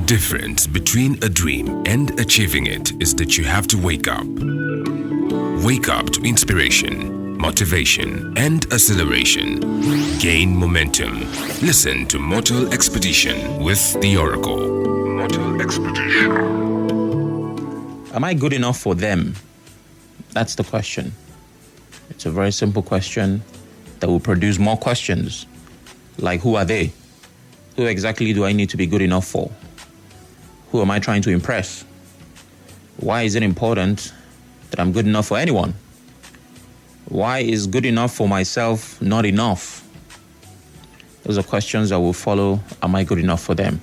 difference between a dream and achieving it is that you have to wake up. Wake up to inspiration, motivation, and acceleration. Gain momentum. Listen to Mortal Expedition with the Oracle. Mortal Expedition. Am I good enough for them? That's the question. It's a very simple question that will produce more questions. Like, who are they? Who exactly do I need to be good enough for? Who am I trying to impress? Why is it important that I'm good enough for anyone? Why is good enough for myself not enough? Those are questions that will follow. Am I good enough for them?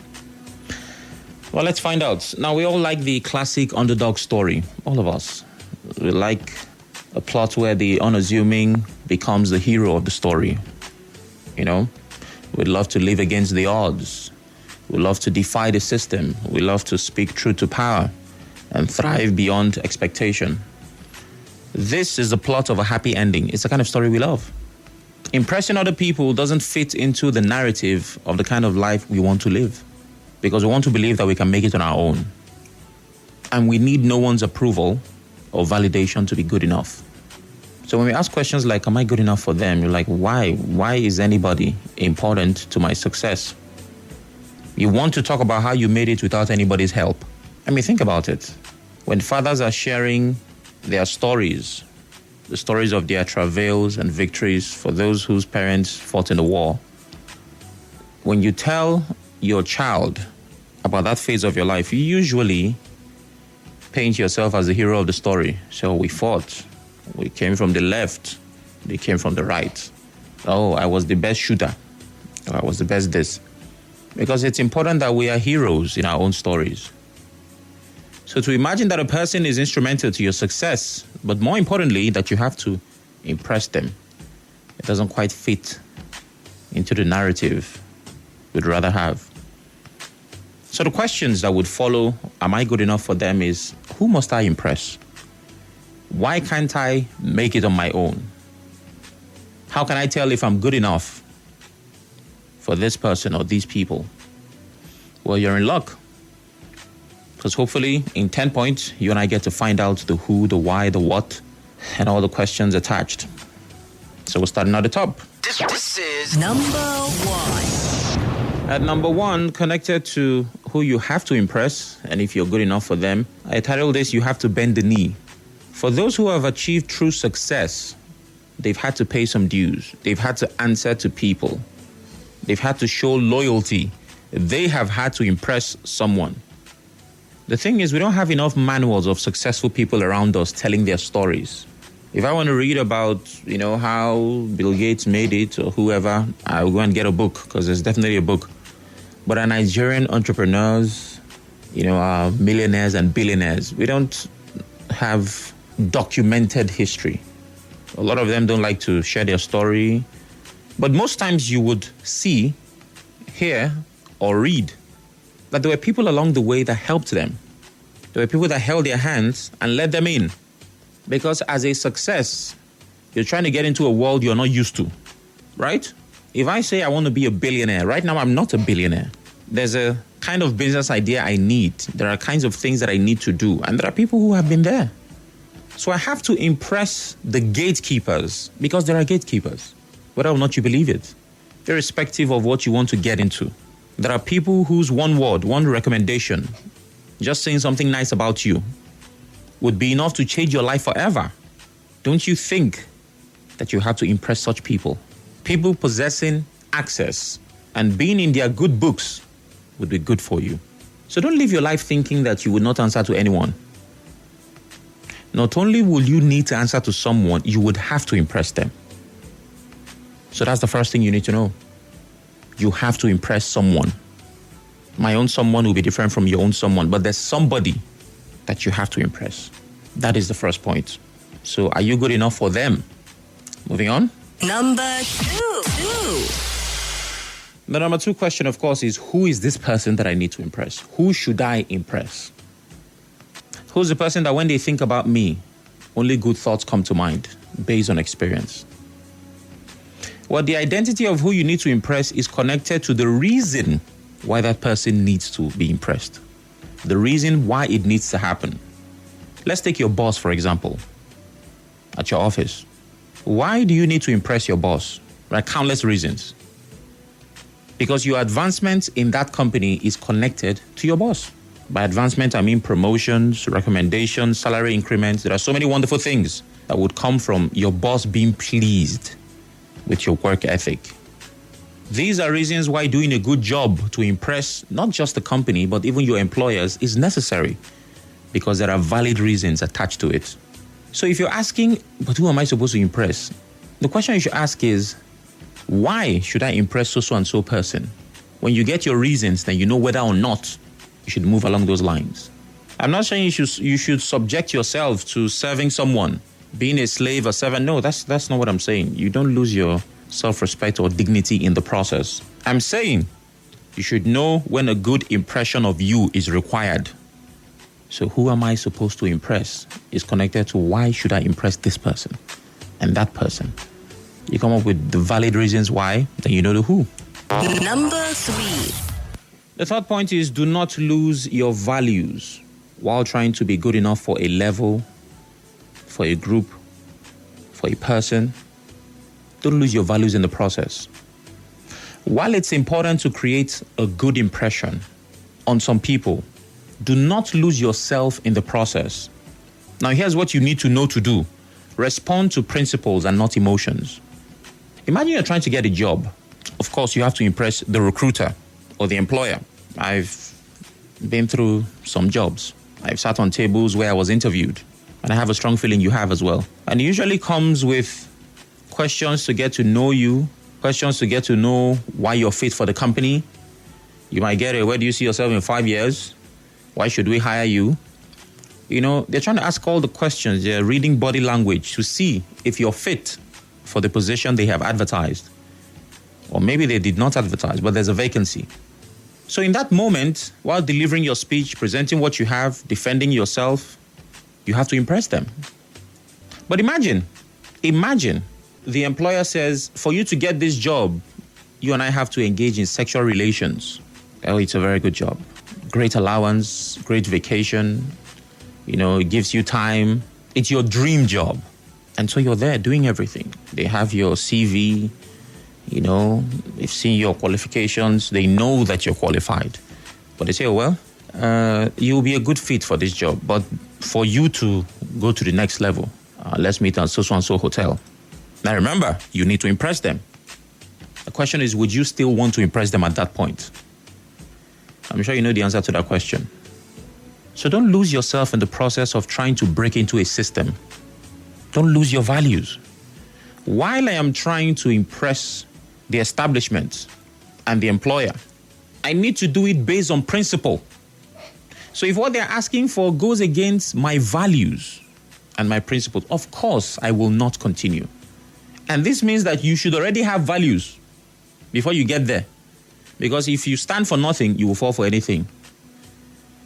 Well, let's find out. Now, we all like the classic underdog story. All of us. We like a plot where the unassuming becomes the hero of the story. You know? We'd love to live against the odds. We love to defy the system. We love to speak truth to power and thrive beyond expectation. This is the plot of a happy ending. It's the kind of story we love. Impressing other people doesn't fit into the narrative of the kind of life we want to live, because we want to believe that we can make it on our own. And we need no one's approval or validation to be good enough. So when we ask questions like, am I good enough for them? You're like, why? Why is anybody important to my success? You want to talk about how you made it without anybody's help. I mean, think about it. When fathers are sharing their stories, the stories of their travails and victories for those whose parents fought in the war, when you tell your child about that phase of your life, you usually paint yourself as the hero of the story. So we fought. We came from the left. They came from the right. Oh, I was the best shooter. Oh, I was the best this. Because it's important that we are heroes in our own stories. So to imagine that a person is instrumental to your success, but more importantly, that you have to impress them, it doesn't quite fit into the narrative we'd rather have. So the questions that would follow, am I good enough for them, is who must I impress? Why can't I make it on my own? How can I tell if I'm good enough for this person or these people? Well, you're in luck. Because hopefully in 10 points, you and I get to find out the who, the why, the what, and all the questions attached. So we're starting at the top. This is number one. At number one, connected to who you have to impress, and if you're good enough for them, I titled this, You Have to Bend the Knee. For those who have achieved true success, they've had to pay some dues. They've had to answer to people. They've had to show loyalty. They have had to impress someone. The thing is, we don't have enough manuals of successful people around us telling their stories. If I want to read about, how Bill Gates made it or whoever, I'll go and get a book, because there's definitely a book. But our Nigerian entrepreneurs, our millionaires and billionaires, we don't have documented history. A lot of them don't like to share their story. But most times you would see, hear, or read that there were people along the way that helped them. There were people that held their hands and let them in. Because as a success, you're trying to get into a world you're not used to, right? If I say I want to be a billionaire, right now I'm not a billionaire. There's a kind of business idea I need. There are kinds of things that I need to do. And there are people who have been there. So I have to impress the gatekeepers, because there are gatekeepers, whether or not you believe it, irrespective of what you want to get into. There are people whose one word, one recommendation, just saying something nice about you, would be enough to change your life forever. Don't you think that you have to impress such people? People possessing access and being in their good books would be good for you. So don't live your life thinking that you would not answer to anyone. Not only will you need to answer to someone, you would have to impress them. So that's the first thing you need to know. You have to impress someone. My own someone will be different from your own someone, but there's somebody that you have to impress. That is the first point. So are you good enough for them? Moving on. Number two. The number two question, of course, is who is this person that I need to impress? Who should I impress? Who's the person that when they think about me, only good thoughts come to mind based on experience? Well, the identity of who you need to impress is connected to the reason why that person needs to be impressed. The reason why it needs to happen. Let's take your boss, for example, at your office. Why do you need to impress your boss? There are countless reasons. Because your advancement in that company is connected to your boss. By advancement, I mean promotions, recommendations, salary increments. There are so many wonderful things that would come from your boss being pleased with your work ethic. These are reasons why doing a good job to impress not just the company, but even your employers is necessary, because there are valid reasons attached to it. So if you're asking, but who am I supposed to impress? The question you should ask is, why should I impress so and so person? When you get your reasons, then you know whether or not you should move along those lines. I'm not saying you should subject yourself to serving someone, being a slave or servant. No, that's not what I'm saying. You don't lose your self-respect or dignity in the process. I'm saying you should know when a good impression of you is required. So who am I supposed to impress is connected to why should I impress this person and that person. You come up with the valid reasons why, then you know the who. Number 3. The third point is, do not lose your values while trying to be good enough for a level, for a group, for a person. Don't lose your values in the process. While it's important to create a good impression on some people, do not lose yourself in the process. Now, here's what you need to know to do. Respond to principles and not emotions. Imagine you're trying to get a job. Of course, you have to impress the recruiter or the employer. I've been through some jobs. I've sat on tables where I was interviewed, and I have a strong feeling you have as well. And it usually comes with questions to get to know you, questions to get to know why you're fit for the company. You might get where do you see yourself in 5 years? Why should we hire you? You know, they're trying to ask all the questions. They're reading body language to see if you're fit for the position they have advertised. Or maybe they did not advertise, but there's a vacancy. So in that moment, while delivering your speech, presenting what you have, defending yourself, you have to impress them. But imagine the employer says, for you to get this job, you and I have to engage in sexual relations. Oh, it's a very good job. Great allowance, great vacation, you know, it gives you time. It's your dream job. And so you're there doing everything. They have your CV, you know, they've seen your qualifications. They know that you're qualified. But they say, oh, well, you'll be a good fit for this job. But for you to go to the next level, let's meet at so-and-so hotel. Now, remember, you need to impress them. The question is, would you still want to impress them at that point? I'm sure you know the answer to that question. So don't lose yourself in the process of trying to break into a system. Don't lose your values. While I am trying to impress the establishment and the employer, I need to do it based on principle. So if what they're asking for goes against my values and my principles, of course, I will not continue. And this means that you should already have values before you get there. Because if you stand for nothing, you will fall for anything.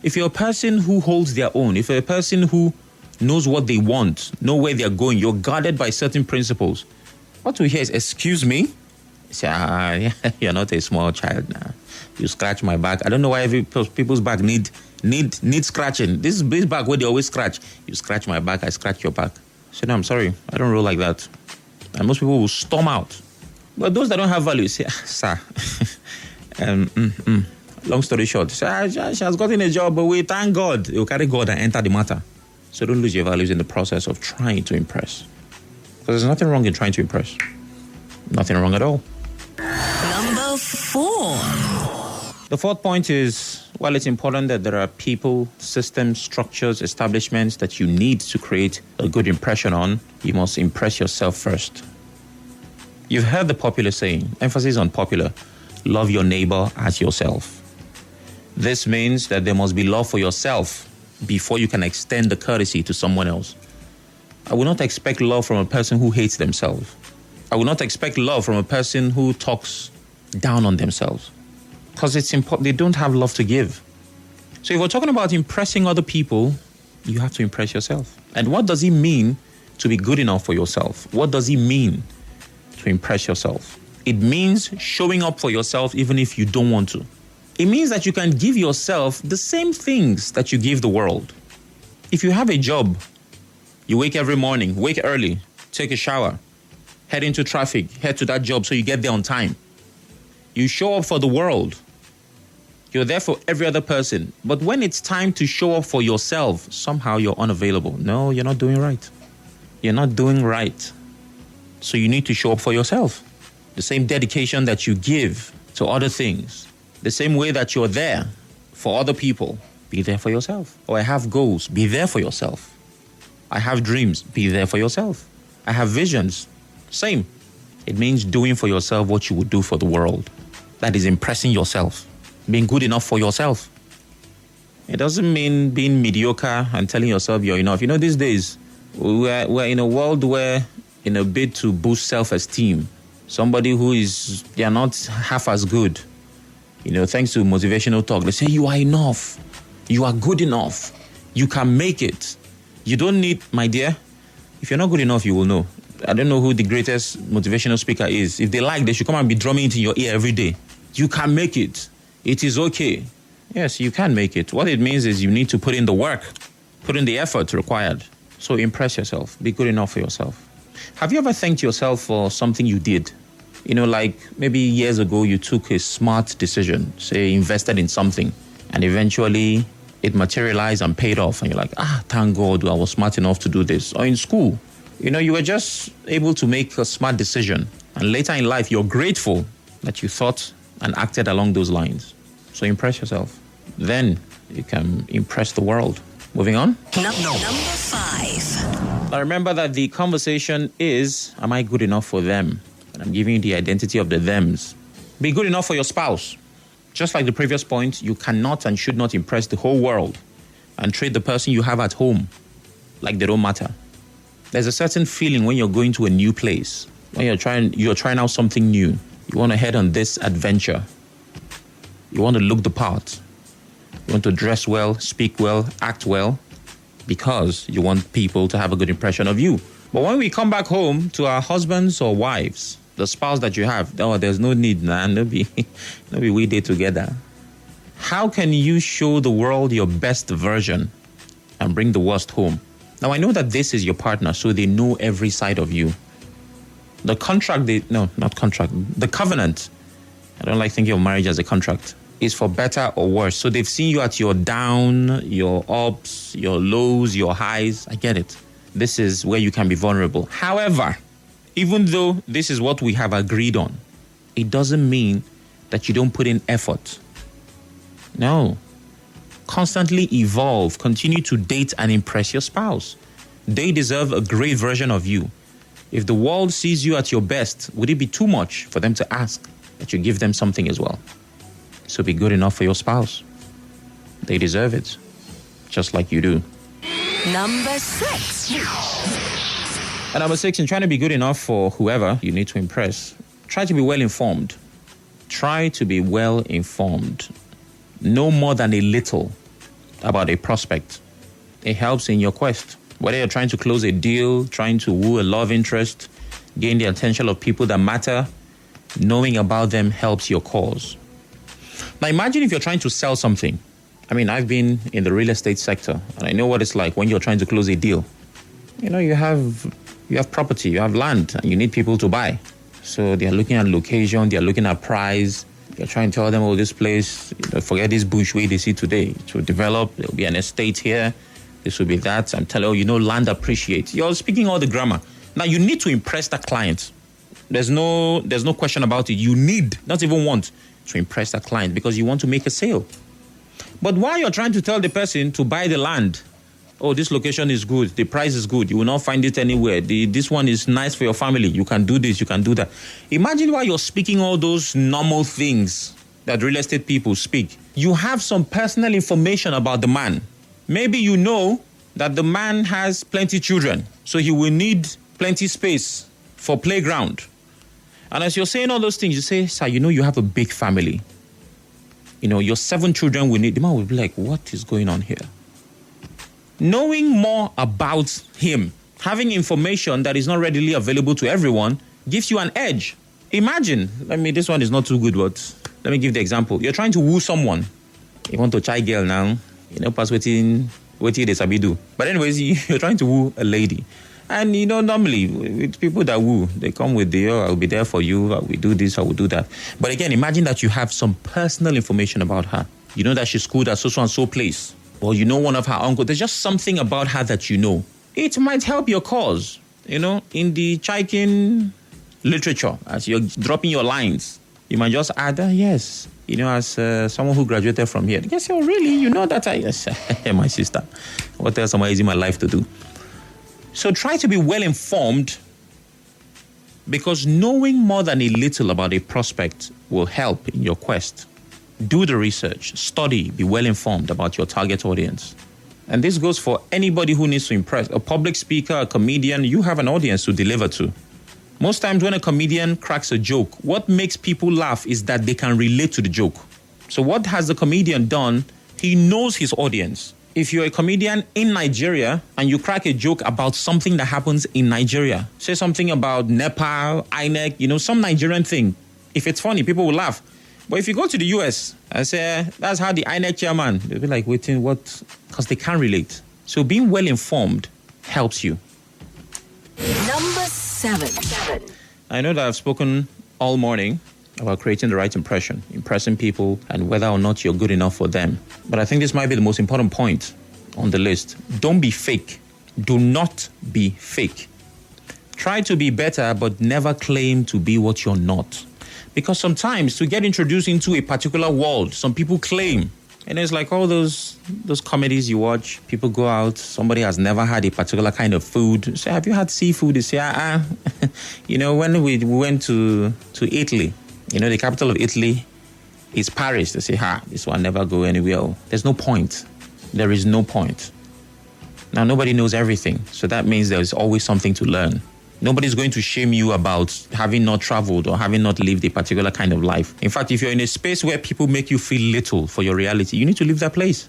If you're a person who holds their own, if you're a person who knows what they want, know where they're going, you're guarded by certain principles. What we hear is, excuse me? Say, you're not a small child now. You scratch my back. I don't know why people's back need scratching. This back where they always scratch. You scratch my back, I scratch your back. So no, I'm sorry. I don't roll like that. And most people will storm out. But those that don't have value say, sir, long story short, she has gotten a job, but we thank God. You carry God and enter the matter. So don't lose your values in the process of trying to impress. Because there's nothing wrong in trying to impress. Nothing wrong at all. Number 4. The fourth point is, while it's important that there are people, systems, structures, establishments that you need to create a good impression on, you must impress yourself first. You've heard the popular saying, emphasis on popular, love your neighbor as yourself. This means that there must be love for yourself before you can extend the courtesy to someone else. I will not expect love from a person who hates themselves. I will not expect love from a person who talks down on themselves. Because it's important, they don't have love to give. So if we're talking about impressing other people, you have to impress yourself. And what does it mean to be good enough for yourself? What does it mean to impress yourself? It means showing up for yourself even if you don't want to. It means that you can give yourself the same things that you give the world. If you have a job, you wake every morning, wake early, take a shower, head into traffic, head to that job so you get there on time. You show up for the world. You're there for every other person. But when it's time to show up for yourself, somehow you're unavailable. No, you're not doing right. You're not doing right. So you need to show up for yourself. The same dedication that you give to other things, the same way that you're there for other people, be there for yourself. Or I have goals, be there for yourself. I have dreams, be there for yourself. I have visions, same. It means doing for yourself what you would do for the world. That is impressing yourself, being good enough for yourself. It doesn't mean being mediocre and telling yourself you're enough. You know, these days, we're in a world where, in a bid to boost self-esteem, somebody they are not half as good. You know, thanks to motivational talk, they say you are enough. You are good enough. You can make it. You don't need, my dear, if you're not good enough, you will know. I don't know who the greatest motivational speaker is. If they like, they should come and be drumming it in your ear every day. You can make it. It is okay. Yes, you can make it. What it means is you need to put in the work, put in the effort required. So impress yourself. Be good enough for yourself. Have you ever thanked yourself for something you did? You know, like maybe years ago you took a smart decision, say invested in something, and eventually it materialized and paid off. And you're like, thank God I was smart enough to do this. Or in school, you know, you were just able to make a smart decision. And later in life, you're grateful that you thought and acted along those lines. So impress yourself. Then you can impress the world. Moving on. Number 5. Now remember that the conversation is, am I good enough for them? And I'm giving you the identity of the thems. Be good enough for your spouse. Just like the previous point, you cannot and should not impress the whole world and treat the person you have at home like they don't matter. There's a certain feeling when you're going to a new place, when you're trying out something new. You want to head on this adventure. You want to look the part. You want to dress well, speak well, act well, because you want people to have a good impression of you. But when we come back home to our husbands or wives, the spouse that you have, there's no need, man. No be we day together. How can you show the world your best version and bring the worst home? Now, I know that this is your partner, so they know every side of you. The covenant, I don't like thinking of marriage as a contract, is for better or worse. So they've seen you at your down, your ups, your lows, your highs. I get it. This is where you can be vulnerable. However, even though this is what we have agreed on, it doesn't mean that you don't put in effort. No. Constantly evolve. Continue to date and impress your spouse. They deserve a great version of you. If the world sees you at your best, would it be too much for them to ask that you give them something as well? So be good enough for your spouse. They deserve it, just like you do. Number 6. And number 6, in trying to be good enough for whoever you need to impress, try to be well informed. Try to be well informed. Know more than a little about a prospect. It helps in your quest. Whether you're trying to close a deal, trying to woo a love interest, gain the attention of people that matter, knowing about them helps your cause. Now imagine if you're trying to sell something. I mean, I've been in the real estate sector, and I know what it's like when you're trying to close a deal. You know, you have property, you have land, and you need people to buy. So they're looking at location, they're looking at price. You're trying to tell them, this place, forget this bush way they see today. It will develop, there will be an estate here, this will be that. I'm telling you, land appreciates. You're speaking all the grammar. Now, you need to impress that client. There's no question about it. You need, not even want, to impress that client because you want to make a sale. But while you're trying to tell the person to buy the land, this location is good, the price is good, you will not find it anywhere, this one is nice for your family, you can do this, you can do that. Imagine while you're speaking all those normal things that real estate people speak, you have some personal information about the man. Maybe you know that the man has plenty children, so he will need plenty space for playground. And as you're saying all those things, you say, sir, you have a big family. Your 7 children will need, the man will be like, what is going on here? Knowing more about him, having information that is not readily available to everyone, gives you an edge. Imagine, this one is not too good, but let me give the example. You're trying to woo someone. You want to try girl now, pass waiting they sabi do. But anyways, you're trying to woo a lady. And, normally, with people that woo, they come with I'll be there for you, I will do this, I will do that. But again, imagine that you have some personal information about her. You know that she schooled at so and so place. Or you know one of her uncles. There's just something about her that you know. It might help your cause, in the Chaikin literature. As you're dropping your lines, you might just add, yes, as someone who graduated from here. Yes, really, you know that yes, my sister. What else am I using my life to do? So try to be well informed, because knowing more than a little about a prospect will help in your quest. Do the research, study, be well informed about your target audience. And this goes for anybody who needs to impress. A public speaker, a comedian, you have an audience to deliver to. Most times when a comedian cracks a joke, what makes people laugh is that they can relate to the joke. So what has the comedian done? He knows his audience. If you're a comedian in Nigeria and you crack a joke about something that happens in Nigeria, say something about Nepal, INEC, some Nigerian thing. If it's funny, people will laugh. But if you go to the US and say, that's how the INEC chairman, they'll be like, waiting, what? Because they can't relate. So being well informed helps you. Number 7. I know that I've spoken all morning about creating the right impression, impressing people, and whether or not you're good enough for them. But I think this might be the most important point on the list. Don't be fake. Do not be fake. Try to be better, but never claim to be what you're not. Because sometimes to get introduced into a particular world, some people claim. And it's like all those comedies you watch. People go out, somebody has never had a particular kind of food. Say, have you had seafood? They say, when we went to Italy, the capital of Italy is Paris. They say, this one never go anywhere. There's no point. There is no point. Now, nobody knows everything. So that means there's always something to learn. Nobody's going to shame you about having not traveled or having not lived a particular kind of life. In fact, if you're in a space where people make you feel little for your reality, you need to leave that place.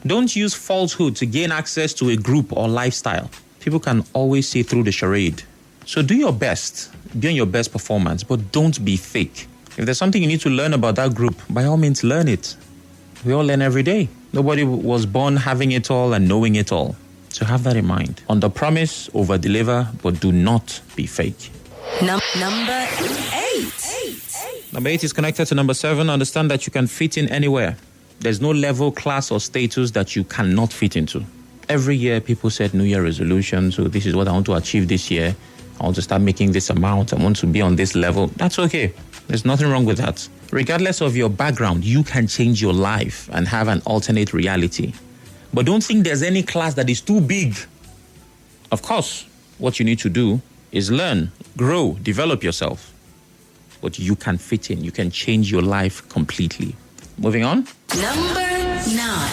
Don't use falsehood to gain access to a group or lifestyle. People can always see through the charade. So do your best. Be on your best performance, but don't be fake. If there's something you need to learn about that group, by all means, learn it. We all learn every day. Nobody was born having it all and knowing it all. So have that in mind. Under promise, over deliver, but do not be fake. Number 8. Number 8 is connected to number 7. Understand that you can fit in anywhere. There's no level, class, or status that you cannot fit into. Every year, people set New Year resolutions. So this is what I want to achieve this year. I want to start making this amount. I want to be on this level. That's okay. There's nothing wrong with that. Regardless of your background, you can change your life and have an alternate reality. But don't think there's any class that is too big. Of course, what you need to do is learn, grow, develop yourself. But you can fit in. You can change your life completely. Moving on. Number 9.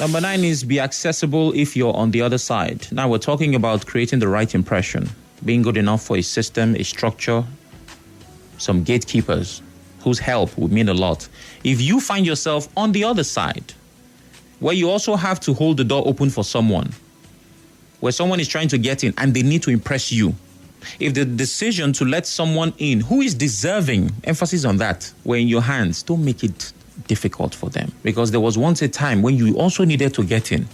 Number 9 is be accessible if you're on the other side. Now we're talking about creating the right impression. Being good enough for a system, a structure, some gatekeepers whose help would mean a lot. If you find yourself on the other side, where you also have to hold the door open for someone, where someone is trying to get in and they need to impress you. If the decision to let someone in who is deserving, emphasis on that, were in your hands, don't make it difficult for them. Because there was once a time when you also needed to get in.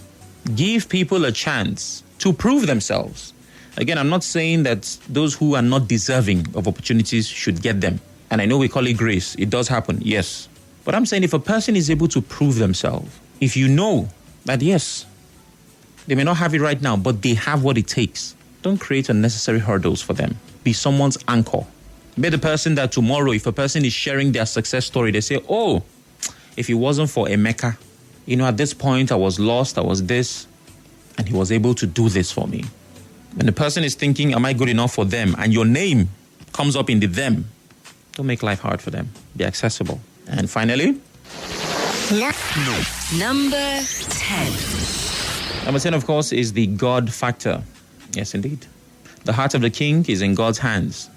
Give people a chance to prove themselves. Again, I'm not saying that those who are not deserving of opportunities should get them. And I know we call it grace. It does happen, yes. But I'm saying if a person is able to prove themselves, if you know that, yes, they may not have it right now, but they have what it takes, don't create unnecessary hurdles for them. Be someone's anchor. Be the person that tomorrow, if a person is sharing their success story, they say, oh, if it wasn't for Emeka, at this point I was lost, I was this, and he was able to do this for me. When the person is thinking, am I good enough for them? And your name comes up in the them, don't make life hard for them. Be accessible. And finally, Number 10. Number 10, of course, is the God factor. Yes, indeed. The heart of the king is in God's hands.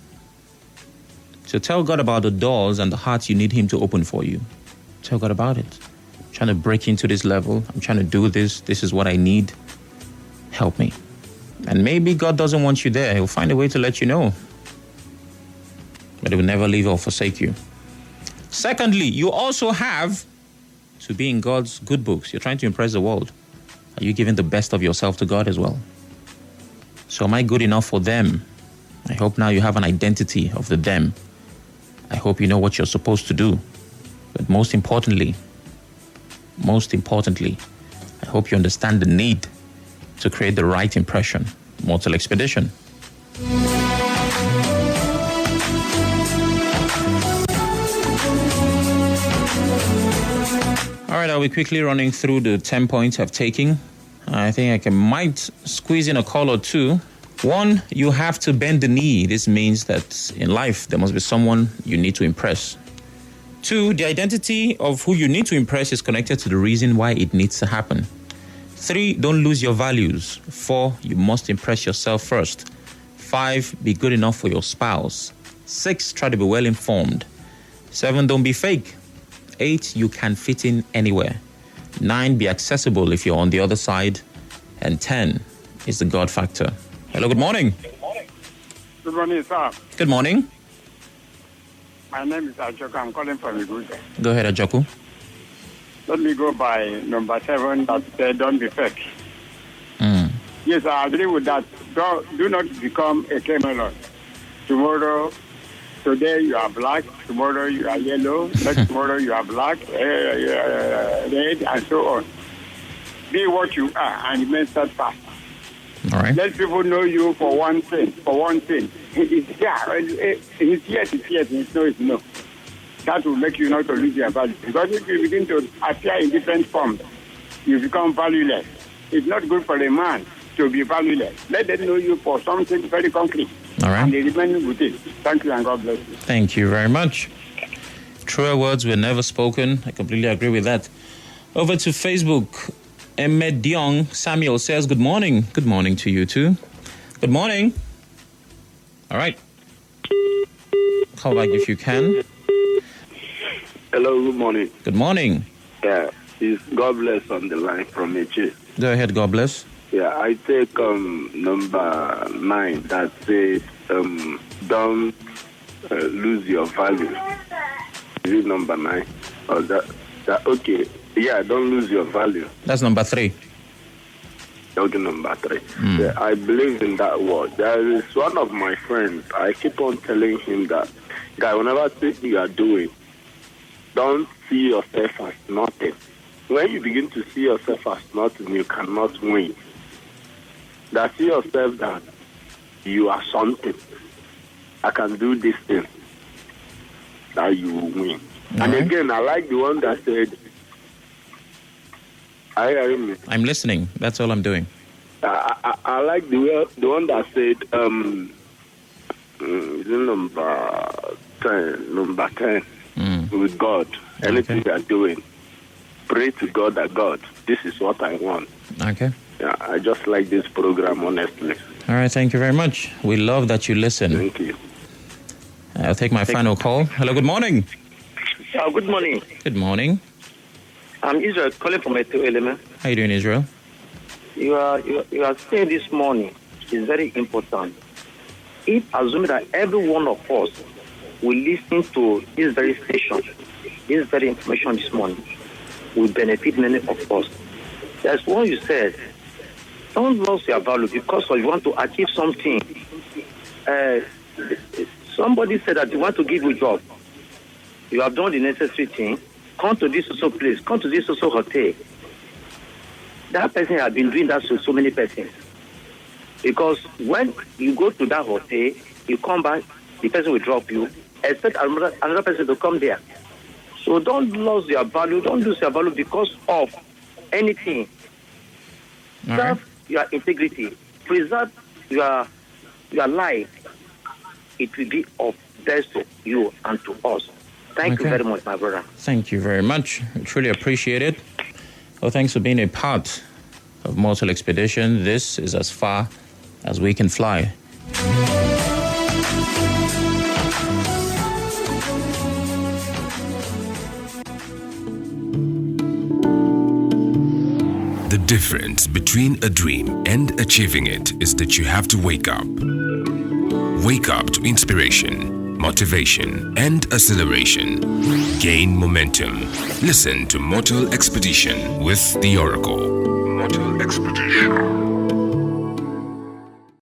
So tell God about the doors and the hearts you need him to open for you. Tell God about it. I'm trying to break into this level. I'm trying to do this. This is what I need. Help me. And maybe God doesn't want you there. He'll find a way to let you know. but He will never leave or forsake you. Secondly, you also have to be in God's good books. You're trying to impress the world. Are you giving the best of yourself to God as well? So am I good enough for them? I hope now you have an identity of the them. I hope you know what you're supposed to do. But most importantly, I hope you understand the need to create the right impression. Mortal Expedition. All right, I'll be quickly running through the 10 points I've taken. I think might squeeze in a call or two. One, you have to bend the knee. This means that in life, there must be someone you need to impress. Two, the identity of who you need to impress is connected to the reason why it needs to happen. Three, don't lose your values. Four, you must impress yourself first. Five, be good enough for your spouse. Six, try to be well informed. Seven, don't be fake. Eight, you can fit in anywhere. Nine, be accessible if you're on the other side. And 10 is the God factor. Hello, good morning. Good morning, sir. Good morning. My name is Ajoku. I'm calling from Igude. Go ahead, Ajoku. Let me go by number 7 that said, don't be fake. Yes, I agree with that. Do not become a chameleon. Today you are black, tomorrow you are yellow, next tomorrow you are black, red, and so on. Be what you are and remain steadfast. All right. Let people know you for one thing. It's yes, it's no, it's no. That will make you not to lose your value. Because if you begin to appear in different forms, you become valueless. It's not good for a man to be valueless. Let them know you for something very concrete. All right. And they remain with it. Thank you and God bless you. Thank you very much. Truer words were never spoken. I completely agree with that. Over to Facebook. Ahmed Diong Samuel says, good morning. Good morning to you too. Good morning. All right. Call back if you can. Hello, good morning. Good morning. Yeah, it's God bless on the line from HA. Go ahead, God bless. Yeah, I take number 9 that says don't lose your value. Is it number 9? Or that okay. Yeah, don't lose your value. That's number 3. Okay, number 3. Yeah, I believe in that word. There is one of my friends, I keep on telling him that, guy, whenever thing you are doing, don't see yourself as nothing. When you begin to see yourself as nothing, you cannot win. That see yourself that you are something. I can do this thing. That you will win. And again, I like the one that said, I'm listening. That's all I'm doing. I like the one that said, number 10, with God. Anything you are doing, pray to God that God, this is what I want. Okay. Yeah, I just like this program, honestly. All right, thank you very much. We love that you listen. Thank you. I'll take my final call. Hello, good morning. Good morning. Good morning. I'm Israel calling from Eto Element. How you doing, Israel? You are saying this morning is very important. If assuming that every one of us will listen to this very station, this very information this morning, will benefit many of us. That's what you said. Don't lose your value because you want to achieve something. Somebody said that you want to give you a job. You have done the necessary thing. Come to this social place. Come to this social hotel. That person has been doing that to so many persons. Because when you go to that hotel, you come back, the person will drop you. Expect another person to come there. So don't lose your value. Don't lose your value because of anything. Preserve your integrity. Preserve your life. It will be of best to you and to us. Thank you very much, my brother. Thank you very much. We truly appreciate it. Well, thanks for being a part of Mortal Expedition. This is as far as we can fly. The difference between a dream and achieving it is that you have to wake up. Wake up to inspiration, motivation, and acceleration. Gain momentum. Listen to Mortal Expedition with the Oracle. Mortal Expedition.